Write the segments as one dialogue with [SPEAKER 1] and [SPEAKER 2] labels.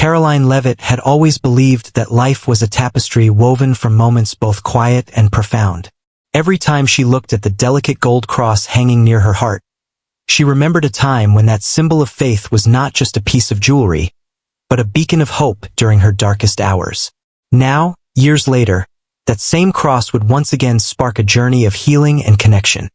[SPEAKER 1] Karoline Leavitt had always believed that life was a tapestry woven from moments both quiet and profound. Every time she looked at the delicate gold cross hanging near her heart, she remembered a time when that symbol of faith was not just a piece of jewelry, but a beacon of hope during her darkest hours. Now, years later, that same cross would once again spark a journey of healing and connection.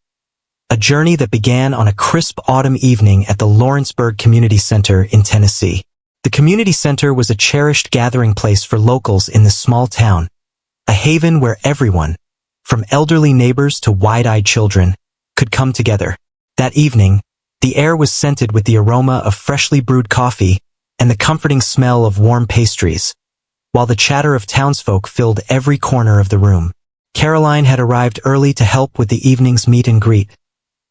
[SPEAKER 1] A journey that began on a crisp autumn evening at the Lawrenceburg Community Center in Tennessee. The community center was a cherished gathering place for locals in this small town, a haven where everyone, from elderly neighbors to wide-eyed children, could come together. That evening, the air was scented with the aroma of freshly brewed coffee and the comforting smell of warm pastries, while the chatter of townsfolk filled every corner of the room. Karoline had arrived early to help with the evening's meet and greet,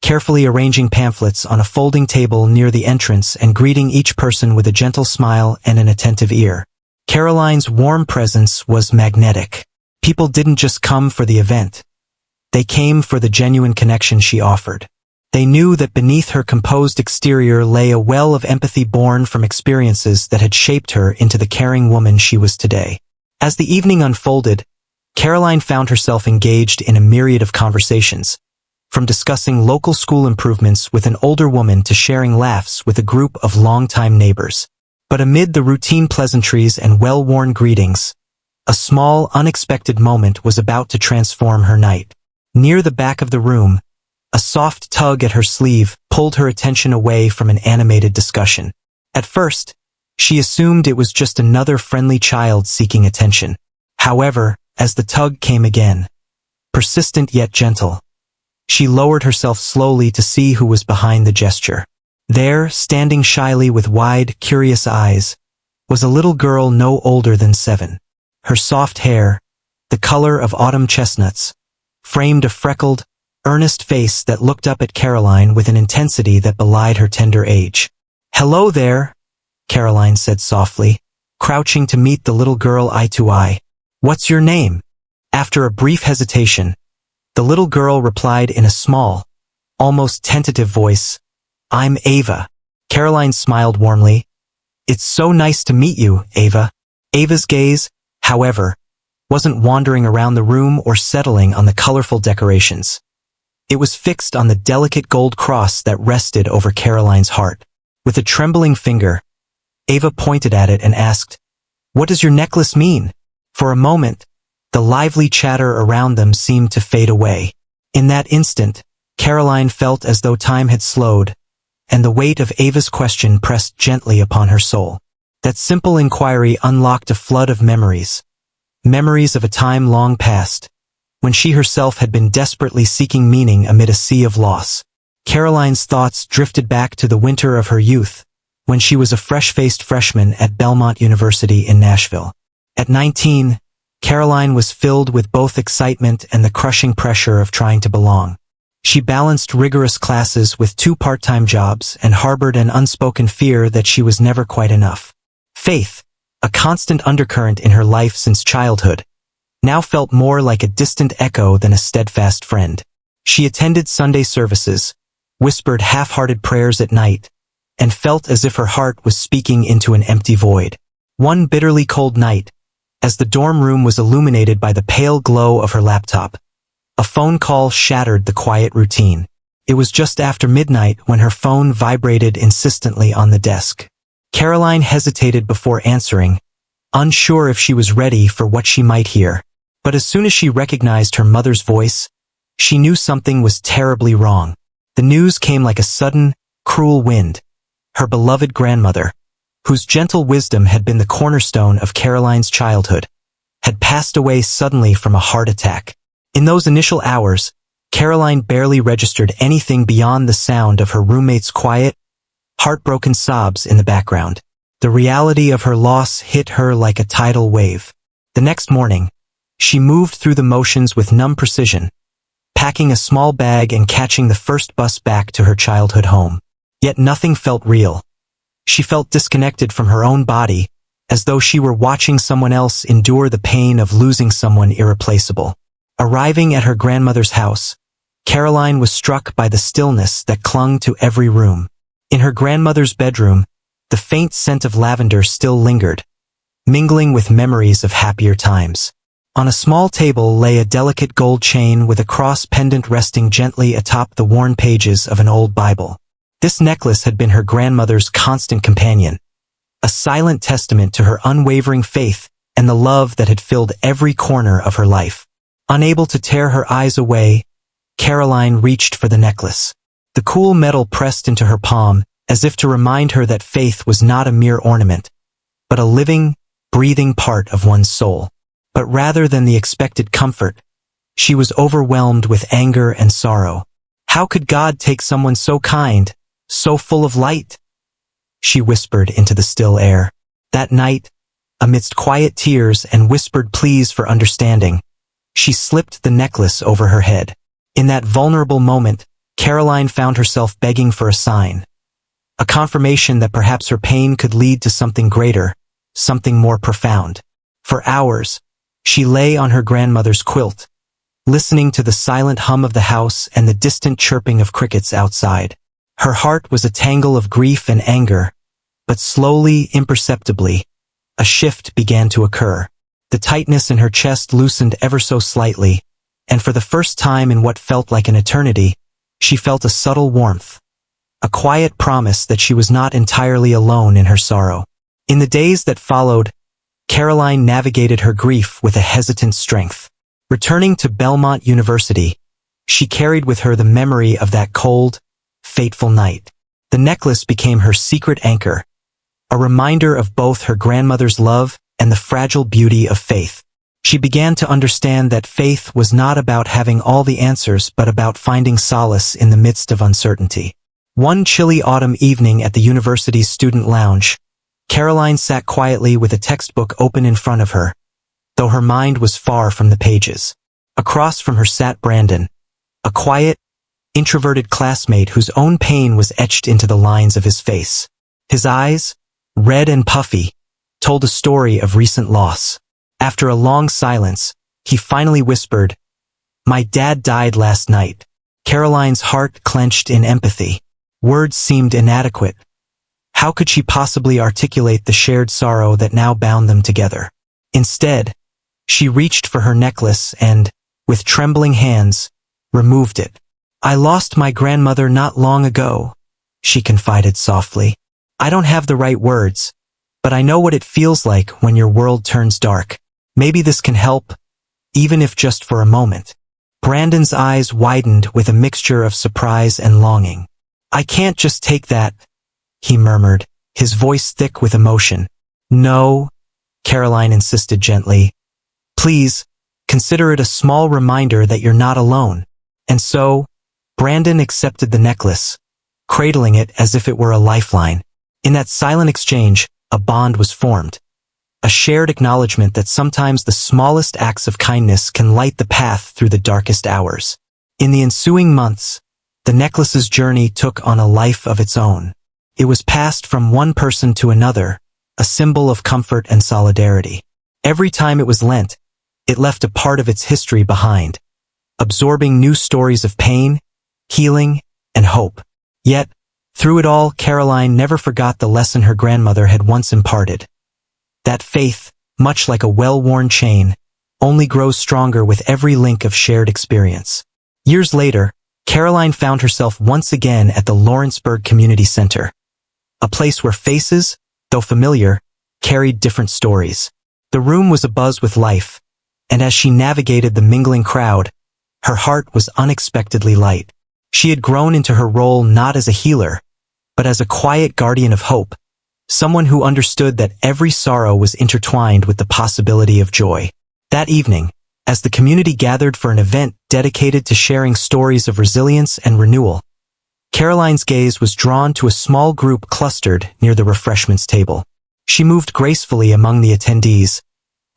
[SPEAKER 1] carefully arranging pamphlets on a folding table near the entrance and greeting each person with a gentle smile and an attentive ear. Karoline's warm presence was magnetic. People didn't just come for the event. They came for the genuine connection she offered. They knew that beneath her composed exterior lay a well of empathy born from experiences that had shaped her into the caring woman she was today. As the evening unfolded, Karoline found herself engaged in a myriad of conversations, from discussing local school improvements with an older woman to sharing laughs with a group of longtime neighbors. But amid the routine pleasantries and well-worn greetings, a small, unexpected moment was about to transform her night. Near the back of the room, a soft tug at her sleeve pulled her attention away from an animated discussion. At first, she assumed it was just another friendly child seeking attention. However, as the tug came again, persistent yet gentle, she lowered herself slowly to see who was behind the gesture. There, standing shyly with wide, curious eyes, was a little girl no older than 7. Her soft hair, the color of autumn chestnuts, framed a freckled, earnest face that looked up at Karoline with an intensity that belied her tender age. "Hello there," Karoline said softly, crouching to meet the little girl eye to eye. "What's your name?" After a brief hesitation, the little girl replied in a small, almost tentative voice, "I'm Ava." Karoline smiled warmly. "It's so nice to meet you, Ava." Ava's gaze, however, wasn't wandering around the room or settling on the colorful decorations. It was fixed on the delicate gold cross that rested over Karoline's heart. With a trembling finger, Ava pointed at it and asked, "What does your necklace mean?" For a moment, the lively chatter around them seemed to fade away. In that instant, Karoline felt as though time had slowed, and the weight of Ava's question pressed gently upon her soul. That simple inquiry unlocked a flood of memories. Memories of a time long past, when she herself had been desperately seeking meaning amid a sea of loss. Karoline's thoughts drifted back to the winter of her youth, when she was a fresh-faced freshman at Belmont University in Nashville. At 19, Karoline was filled with both excitement and the crushing pressure of trying to belong. She balanced rigorous classes with 2 part-time jobs and harbored an unspoken fear that she was never quite enough. Faith, a constant undercurrent in her life since childhood, now felt more like a distant echo than a steadfast friend. She attended Sunday services, whispered half-hearted prayers at night, and felt as if her heart was speaking into an empty void. One bitterly cold night, as the dorm room was illuminated by the pale glow of her laptop, a phone call shattered the quiet routine. It was just after midnight when her phone vibrated insistently on the desk. Karoline hesitated before answering, unsure if she was ready for what she might hear. But as soon as she recognized her mother's voice, she knew something was terribly wrong. The news came like a sudden, cruel wind. Her beloved grandmother, whose gentle wisdom had been the cornerstone of Karoline's childhood, had passed away suddenly from a heart attack. In those initial hours, Karoline barely registered anything beyond the sound of her roommate's quiet, heartbroken sobs in the background. The reality of her loss hit her like a tidal wave. The next morning, she moved through the motions with numb precision, packing a small bag and catching the first bus back to her childhood home. Yet nothing felt real. She felt disconnected from her own body, as though she were watching someone else endure the pain of losing someone irreplaceable. Arriving at her grandmother's house, Karoline was struck by the stillness that clung to every room. In her grandmother's bedroom, the faint scent of lavender still lingered, mingling with memories of happier times. On a small table lay a delicate gold chain with a cross pendant resting gently atop the worn pages of an old Bible. This necklace had been her grandmother's constant companion, a silent testament to her unwavering faith and the love that had filled every corner of her life. Unable to tear her eyes away, Karoline reached for the necklace. The cool metal pressed into her palm, as if to remind her that faith was not a mere ornament, but a living, breathing part of one's soul. But rather than the expected comfort, she was overwhelmed with anger and sorrow. How could God take someone so kind, so full of light? She whispered into the still air. That night, amidst quiet tears and whispered pleas for understanding, she slipped the necklace over her head. In that vulnerable moment, Karoline found herself begging for a sign, a confirmation that perhaps her pain could lead to something greater, something more profound. For hours, she lay on her grandmother's quilt, listening to the silent hum of the house and the distant chirping of crickets outside. Her heart was a tangle of grief and anger, but slowly, imperceptibly, a shift began to occur. The tightness in her chest loosened ever so slightly, and for the first time in what felt like an eternity, she felt a subtle warmth, a quiet promise that she was not entirely alone in her sorrow. In the days that followed, Karoline navigated her grief with a hesitant strength. Returning to Belmont University, she carried with her the memory of that cold, fateful night. The necklace became her secret anchor, a reminder of both her grandmother's love and the fragile beauty of faith. She began to understand that faith was not about having all the answers but about finding solace in the midst of uncertainty. One chilly autumn evening at the university's student lounge, Karoline sat quietly with a textbook open in front of her, though her mind was far from the pages. Across from her sat Brandon, a quiet, introverted classmate whose own pain was etched into the lines of his face. His eyes, red and puffy, told a story of recent loss. After a long silence, he finally whispered, "My dad died last night." Karoline's heart clenched in empathy. Words seemed inadequate. How could she possibly articulate the shared sorrow that now bound them together? Instead, she reached for her necklace and, with trembling hands, removed it. "I lost my grandmother not long ago," she confided softly. "I don't have the right words, but I know what it feels like when your world turns dark. Maybe this can help, even if just for a moment." Brandon's eyes widened with a mixture of surprise and longing. "I can't just take that," he murmured, his voice thick with emotion. "No," Karoline insisted gently. "Please, consider it a small reminder that you're not alone." And so, Brandon accepted the necklace, cradling it as if it were a lifeline. In that silent exchange, a bond was formed. A shared acknowledgement that sometimes the smallest acts of kindness can light the path through the darkest hours. In the ensuing months, the necklace's journey took on a life of its own. It was passed from one person to another, a symbol of comfort and solidarity. Every time it was lent, it left a part of its history behind, absorbing new stories of pain, healing, and hope. Yet, through it all, Karoline never forgot the lesson her grandmother had once imparted. That faith, much like a well-worn chain, only grows stronger with every link of shared experience. Years later, Karoline found herself once again at the Lawrenceburg Community Center, a place where faces, though familiar, carried different stories. The room was abuzz with life, and as she navigated the mingling crowd, her heart was unexpectedly light. She had grown into her role not as a healer, but as a quiet guardian of hope, someone who understood that every sorrow was intertwined with the possibility of joy. That evening, as the community gathered for an event dedicated to sharing stories of resilience and renewal, Karoline's gaze was drawn to a small group clustered near the refreshments table. She moved gracefully among the attendees,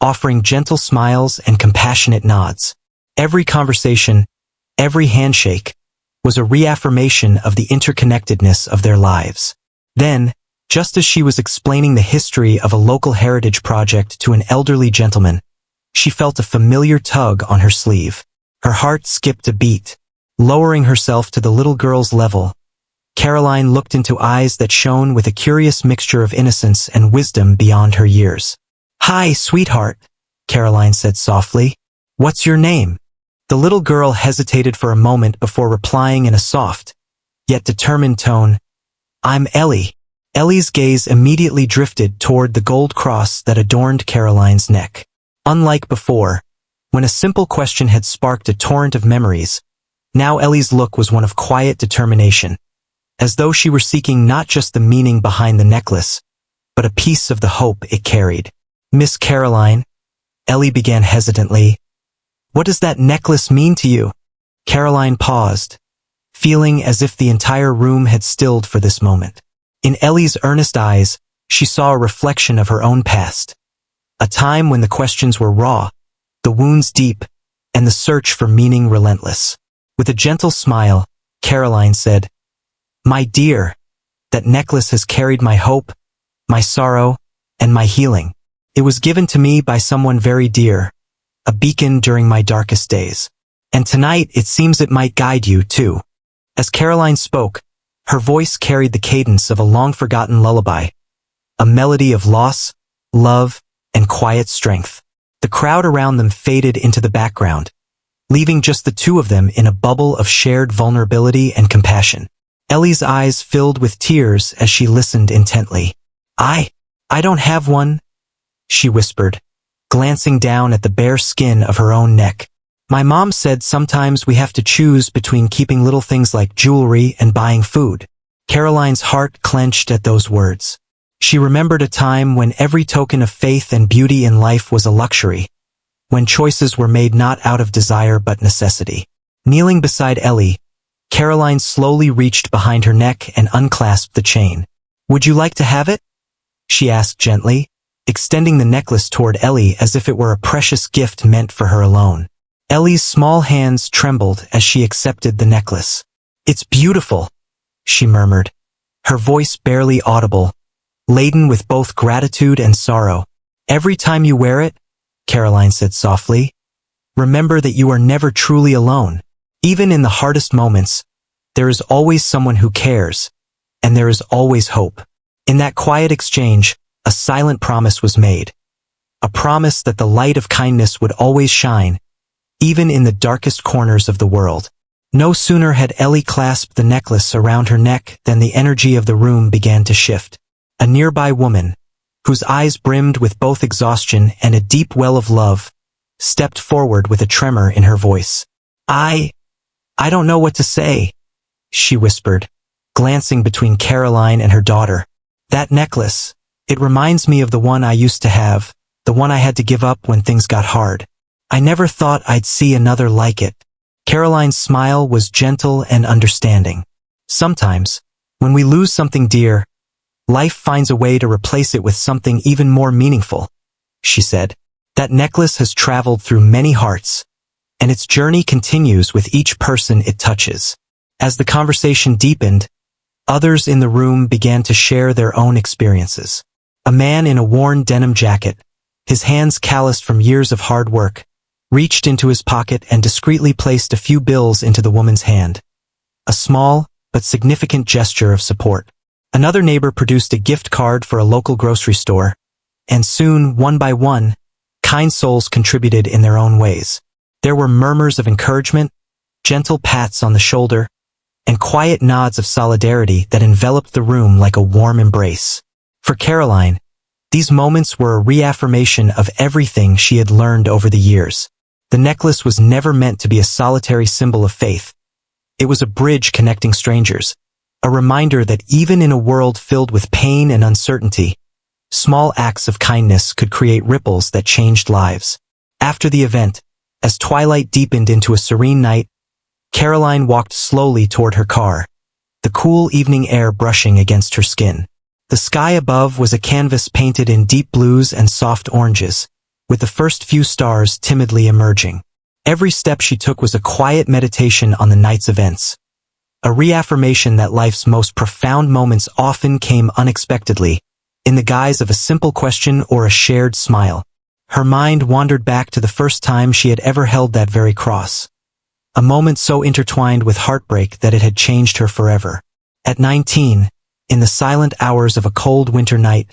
[SPEAKER 1] offering gentle smiles and compassionate nods. Every conversation, every handshake, was a reaffirmation of the interconnectedness of their lives. Then, just as she was explaining the history of a local heritage project to an elderly gentleman, she felt a familiar tug on her sleeve. Her heart skipped a beat. Lowering herself to the little girl's level, Karoline looked into eyes that shone with a curious mixture of innocence and wisdom beyond her years. "Hi, sweetheart," Karoline said softly. "What's your name?" The little girl hesitated for a moment before replying in a soft, yet determined tone, "I'm Ellie." Ellie's gaze immediately drifted toward the gold cross that adorned Karoline's neck. Unlike before, when a simple question had sparked a torrent of memories, now Ellie's look was one of quiet determination, as though she were seeking not just the meaning behind the necklace, but a piece of the hope it carried. "Miss Karoline," Ellie began hesitantly, "what does that necklace mean to you?" Karoline paused, feeling as if the entire room had stilled for this moment. In Ellie's earnest eyes, she saw a reflection of her own past. A time when the questions were raw, the wounds deep, and the search for meaning relentless. With a gentle smile, Karoline said, "My dear, that necklace has carried my hope, my sorrow, and my healing. It was given to me by someone very dear, a beacon during my darkest days. And tonight it seems it might guide you, too." As Karoline spoke, her voice carried the cadence of a long-forgotten lullaby, a melody of loss, love, and quiet strength. The crowd around them faded into the background, leaving just the two of them in a bubble of shared vulnerability and compassion. Ellie's eyes filled with tears as she listened intently. I don't have one," she whispered, glancing down at the bare skin of her own neck. "My mom said sometimes we have to choose between keeping little things like jewelry and buying food." Karoline's heart clenched at those words. She remembered a time when every token of faith and beauty in life was a luxury, when choices were made not out of desire but necessity. Kneeling beside Ellie, Karoline slowly reached behind her neck and unclasped the chain. "Would you like to have it?" she asked gently, extending the necklace toward Ellie as if it were a precious gift meant for her alone. Ellie's small hands trembled as she accepted the necklace. "It's beautiful," she murmured, her voice barely audible, laden with both gratitude and sorrow. "Every time you wear it," Karoline said softly, "remember that you are never truly alone. Even in the hardest moments, there is always someone who cares, and there is always hope." In that quiet exchange, a silent promise was made. A promise that the light of kindness would always shine, even in the darkest corners of the world. No sooner had Ellie clasped the necklace around her neck than the energy of the room began to shift. A nearby woman, whose eyes brimmed with both exhaustion and a deep well of love, stepped forward with a tremor in her voice. I don't know what to say," she whispered, glancing between Karoline and her daughter. "That necklace, it reminds me of the one I used to have, the one I had to give up when things got hard. I never thought I'd see another like it." Karoline's smile was gentle and understanding. "Sometimes, when we lose something dear, life finds a way to replace it with something even more meaningful," she said. "That necklace has traveled through many hearts, and its journey continues with each person it touches." As the conversation deepened, others in the room began to share their own experiences. A man in a worn denim jacket, his hands calloused from years of hard work, reached into his pocket and discreetly placed a few bills into the woman's hand. A small, but significant gesture of support. Another neighbor produced a gift card for a local grocery store, and soon, one by one, kind souls contributed in their own ways. There were murmurs of encouragement, gentle pats on the shoulder, and quiet nods of solidarity that enveloped the room like a warm embrace. For Karoline, these moments were a reaffirmation of everything she had learned over the years. The necklace was never meant to be a solitary symbol of faith. It was a bridge connecting strangers, a reminder that even in a world filled with pain and uncertainty, small acts of kindness could create ripples that changed lives. After the event, as twilight deepened into a serene night, Karoline walked slowly toward her car, the cool evening air brushing against her skin. The sky above was a canvas painted in deep blues and soft oranges, with the first few stars timidly emerging. Every step she took was a quiet meditation on the night's events, a reaffirmation that life's most profound moments often came unexpectedly, in the guise of a simple question or a shared smile. Her mind wandered back to the first time she had ever held that very cross, a moment so intertwined with heartbreak that it had changed her forever. At 19, in the silent hours of a cold winter night,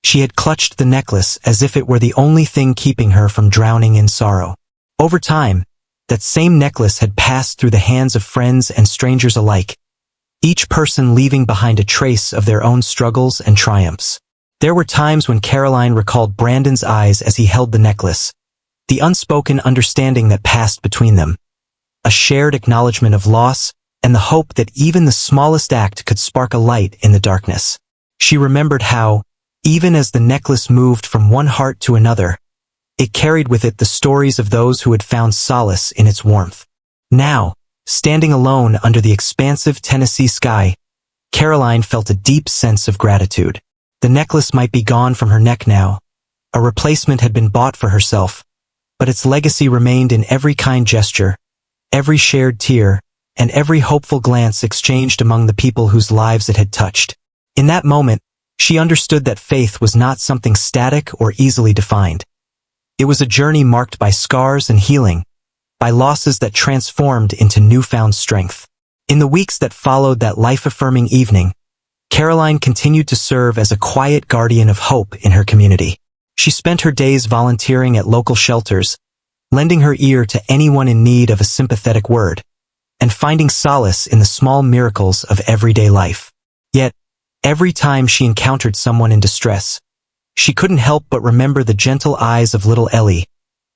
[SPEAKER 1] She had clutched the necklace as if it were the only thing keeping her from drowning in sorrow. Over time, that same necklace had passed through the hands of friends and strangers alike, each person leaving behind a trace of their own struggles and triumphs. There were times when Karoline recalled Brandon's eyes as he held the necklace, the unspoken understanding that passed between them, a shared acknowledgement of loss, and the hope that even the smallest act could spark a light in the darkness. She remembered how, even as the necklace moved from one heart to another, it carried with it the stories of those who had found solace in its warmth. Now, standing alone under the expansive Tennessee sky, Karoline felt a deep sense of gratitude. The necklace might be gone from her neck now. A replacement had been bought for herself, but its legacy remained in every kind gesture, every shared tear, and every hopeful glance exchanged among the people whose lives it had touched. In that moment, she understood that faith was not something static or easily defined. It was a journey marked by scars and healing, by losses that transformed into newfound strength. In the weeks that followed that life-affirming evening, Karoline continued to serve as a quiet guardian of hope in her community. She spent her days volunteering at local shelters, lending her ear to anyone in need of a sympathetic word, and finding solace in the small miracles of everyday life. Yet, every time she encountered someone in distress, she couldn't help but remember the gentle eyes of little Ellie,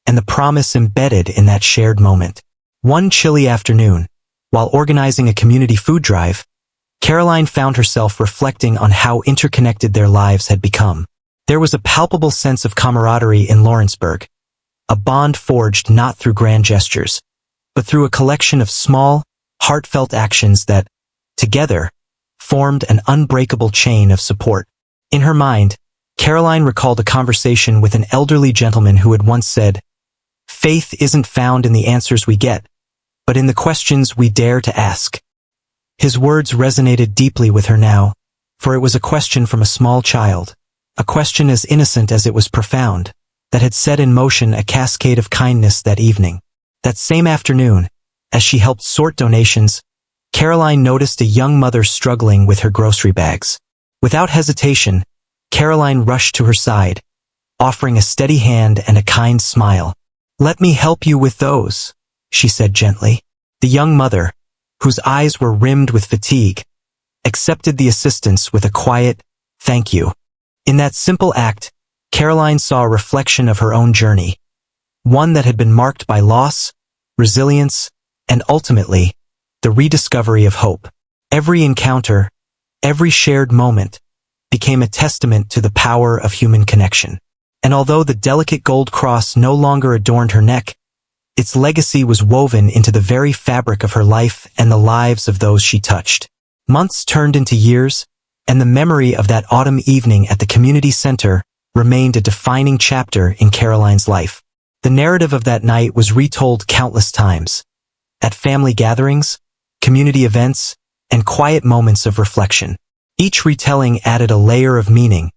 [SPEAKER 1] and the promise embedded in that shared moment. One chilly afternoon, while organizing a community food drive, Karoline found herself reflecting on how interconnected their lives had become. There was a palpable sense of camaraderie in Lawrenceburg, a bond forged not through grand gestures, but through a collection of small, heartfelt actions that, together, formed an unbreakable chain of support. In her mind, Karoline recalled a conversation with an elderly gentleman who had once said, "Faith isn't found in the answers we get, but in the questions we dare to ask." His words resonated deeply with her now, for it was a question from a small child, a question as innocent as it was profound, that had set in motion a cascade of kindness that evening. That same afternoon, as she helped sort donations, Karoline noticed a young mother struggling with her grocery bags. Without hesitation, Karoline rushed to her side, offering a steady hand and a kind smile. "Let me help you with those," she said gently. The young mother, whose eyes were rimmed with fatigue, accepted the assistance with a quiet, "Thank you." In that simple act, Karoline saw a reflection of her own journey, one that had been marked by loss, resilience, and ultimately, the rediscovery of hope. Every encounter, every shared moment, became a testament to the power of human connection. And although the delicate gold cross no longer adorned her neck, its legacy was woven into the very fabric of her life and the lives of those she touched. Months turned into years, and the memory of that autumn evening at the community center remained a defining chapter in Karoline's life. The narrative of that night was retold countless times, at family gatherings, community events, and quiet moments of reflection. Each retelling added a layer of meaning,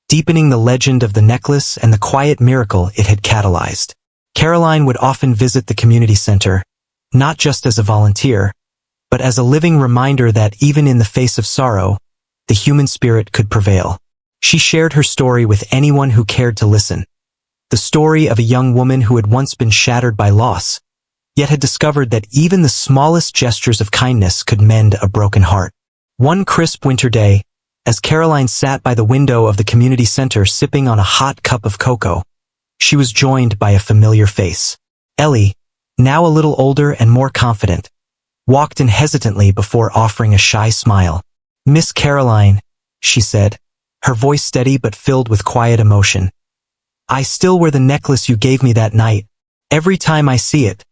[SPEAKER 1] deepening the legend of the necklace and the quiet miracle it had catalyzed. Karoline would often visit the community center, not just as a volunteer, but as a living reminder that even in the face of sorrow, the human spirit could prevail. She shared her story with anyone who cared to listen. The story of a young woman who had once been shattered by loss, yet had discovered that even the smallest gestures of kindness could mend a broken heart. One crisp winter day, as Karoline sat by the window of the community center sipping on a hot cup of cocoa, she was joined by a familiar face. Ellie, now a little older and more confident, walked in hesitantly before offering a shy smile. "Miss Karoline," she said, her voice steady but filled with quiet emotion. "I still wear the necklace you gave me that night. Every time I see it,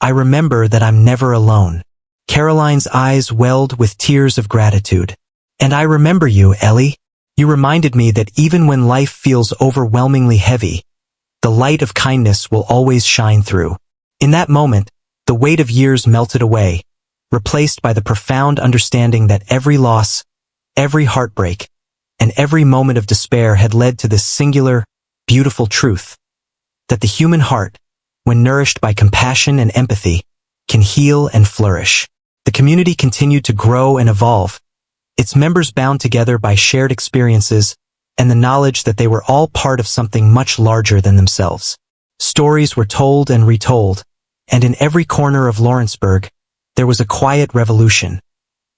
[SPEAKER 1] I remember that I'm never alone." Karoline's eyes welled with tears of gratitude. "And I remember you, Ellie. You reminded me that even when life feels overwhelmingly heavy, the light of kindness will always shine through." In that moment, the weight of years melted away, replaced by the profound understanding that every loss, every heartbreak, and every moment of despair had led to this singular, beautiful truth, that the human heart, when nourished by compassion and empathy, can heal and flourish. The community continued to grow and evolve, its members bound together by shared experiences, and the knowledge that they were all part of something much larger than themselves. Stories were told and retold, and in every corner of Lawrenceburg, there was a quiet revolution.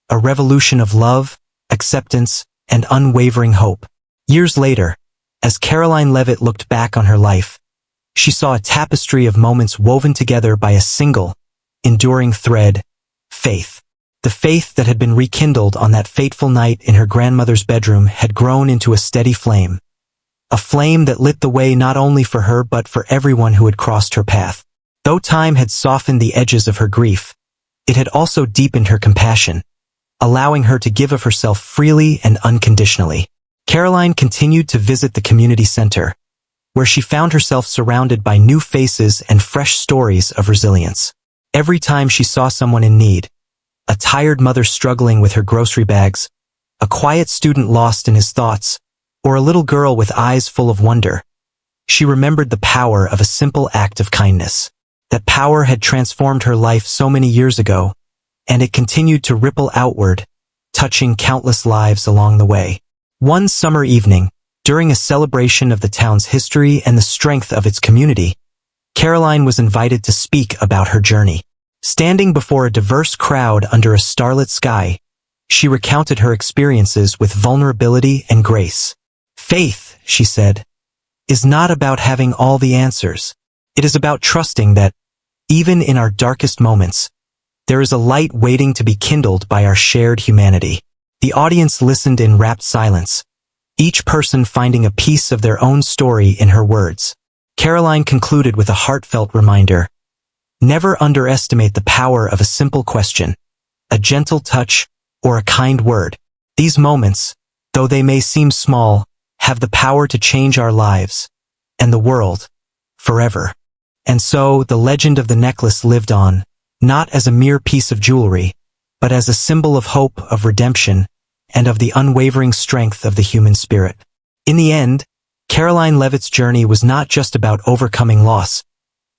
[SPEAKER 1] A revolution of love, acceptance, and unwavering hope. Years later, as Karoline Leavitt looked back on her life, she saw a tapestry of moments woven together by a single, enduring thread: faith. The faith that had been rekindled on that fateful night in her grandmother's bedroom had grown into a steady flame. A flame that lit the way not only for her but for everyone who had crossed her path. Though time had softened the edges of her grief, it had also deepened her compassion, allowing her to give of herself freely and unconditionally. Karoline continued to visit the community center, where she found herself surrounded by new faces and fresh stories of resilience. Every time she saw someone in need, a tired mother struggling with her grocery bags, a quiet student lost in his thoughts, or a little girl with eyes full of wonder, she remembered the power of a simple act of kindness. That power had transformed her life so many years ago, and it continued to ripple outward, touching countless lives along the way. One summer evening, during a celebration of the town's history and the strength of its community, Karoline was invited to speak about her journey. Standing before a diverse crowd under a starlit sky, she recounted her experiences with vulnerability and grace. Faith, she said, is not about having all the answers. It is about trusting that, even in our darkest moments, there is a light waiting to be kindled by our shared humanity. The audience listened in rapt silence, each person finding a piece of their own story in her words. Karoline concluded with a heartfelt reminder: never underestimate the power of a simple question, a gentle touch, or a kind word. These moments, though they may seem small, have the power to change our lives, and the world, forever. And so, the legend of the necklace lived on, not as a mere piece of jewelry, but as a symbol of hope, of redemption, and of the unwavering strength of the human spirit. In the end, Karoline Leavitt's journey was not just about overcoming loss,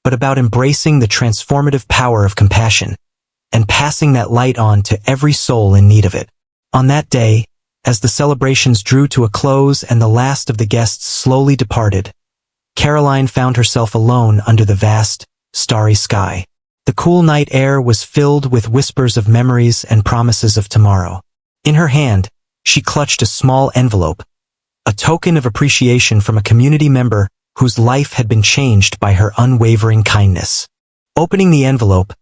[SPEAKER 1] but about embracing the transformative power of compassion, and passing that light on to every soul in need of it. On that day, as the celebrations drew to a close and the last of the guests slowly departed, Karoline found herself alone under the vast, starry sky. The cool night air was filled with whispers of memories and promises of tomorrow. In her hand, she clutched a small envelope, a token of appreciation from a community member whose life had been changed by her unwavering kindness. Opening the envelope,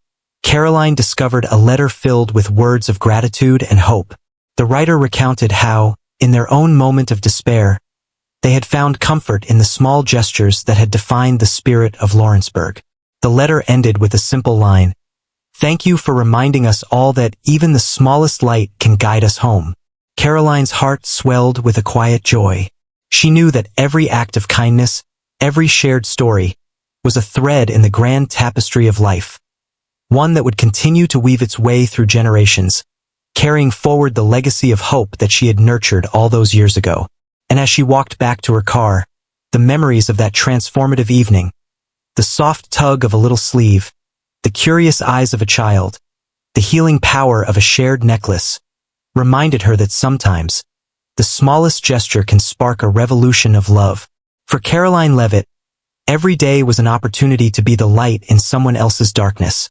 [SPEAKER 1] Karoline discovered a letter filled with words of gratitude and hope. The writer recounted how, in their own moment of despair, they had found comfort in the small gestures that had defined the spirit of Lawrenceburg. The letter ended with a simple line: "Thank you for reminding us all that even the smallest light can guide us home." Karoline's heart swelled with a quiet joy. She knew that every act of kindness, every shared story, was a thread in the grand tapestry of life, one that would continue to weave its way through generations, carrying forward the legacy of hope that she had nurtured all those years ago. And as she walked back to her car, the memories of that transformative evening, the soft tug of a little sleeve, the curious eyes of a child, the healing power of a shared necklace, reminded her that sometimes, the smallest gesture can spark a revolution of love. For Karoline Leavitt, every day was an opportunity to be the light in someone else's darkness,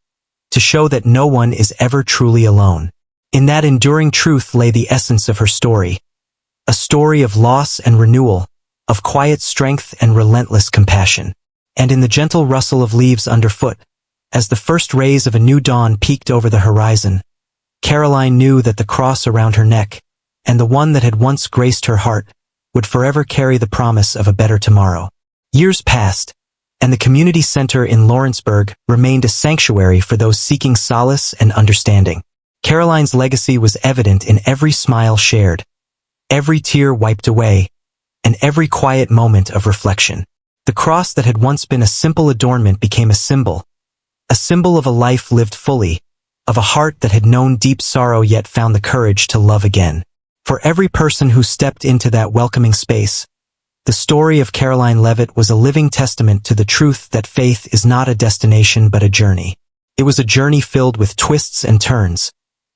[SPEAKER 1] to show that no one is ever truly alone. In that enduring truth lay the essence of her story, a story of loss and renewal, of quiet strength and relentless compassion. And in the gentle rustle of leaves underfoot, as the first rays of a new dawn peeked over the horizon, Karoline knew that the cross around her neck, and the one that had once graced her heart, would forever carry the promise of a better tomorrow. Years passed, and the community center in Lawrenceburg remained a sanctuary for those seeking solace and understanding. Karoline's legacy was evident in every smile shared, every tear wiped away, and every quiet moment of reflection. The cross that had once been a simple adornment became a symbol of a life lived fully, of a heart that had known deep sorrow yet found the courage to love again. For every person who stepped into that welcoming space, the story of Karoline Leavitt was a living testament to the truth that faith is not a destination but a journey. It was a journey filled with twists and turns,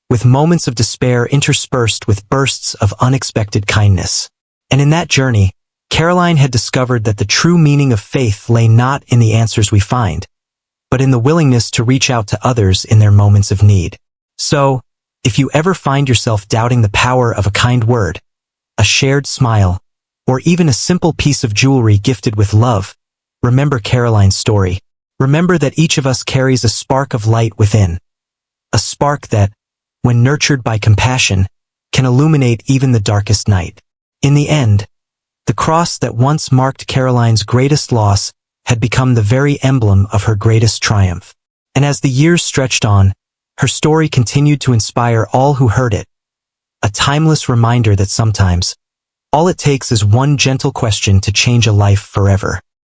[SPEAKER 1] with moments of despair interspersed with bursts of unexpected kindness. And in that journey, Karoline had discovered that the true meaning of faith lay not in the answers we find, but in the willingness to reach out to others in their moments of need. So, if you ever find yourself doubting the power of a kind word, a shared smile, or even a simple piece of jewelry gifted with love, remember Karoline's story. Remember that each of us carries a spark of light within. A spark that, when nurtured by compassion, can illuminate even the darkest night. In the end, the cross that once marked Karoline's greatest loss had become the very emblem of her greatest triumph. And as the years stretched on, her story continued to inspire all who heard it, a timeless reminder that sometimes, all it takes is one gentle question to change a life forever.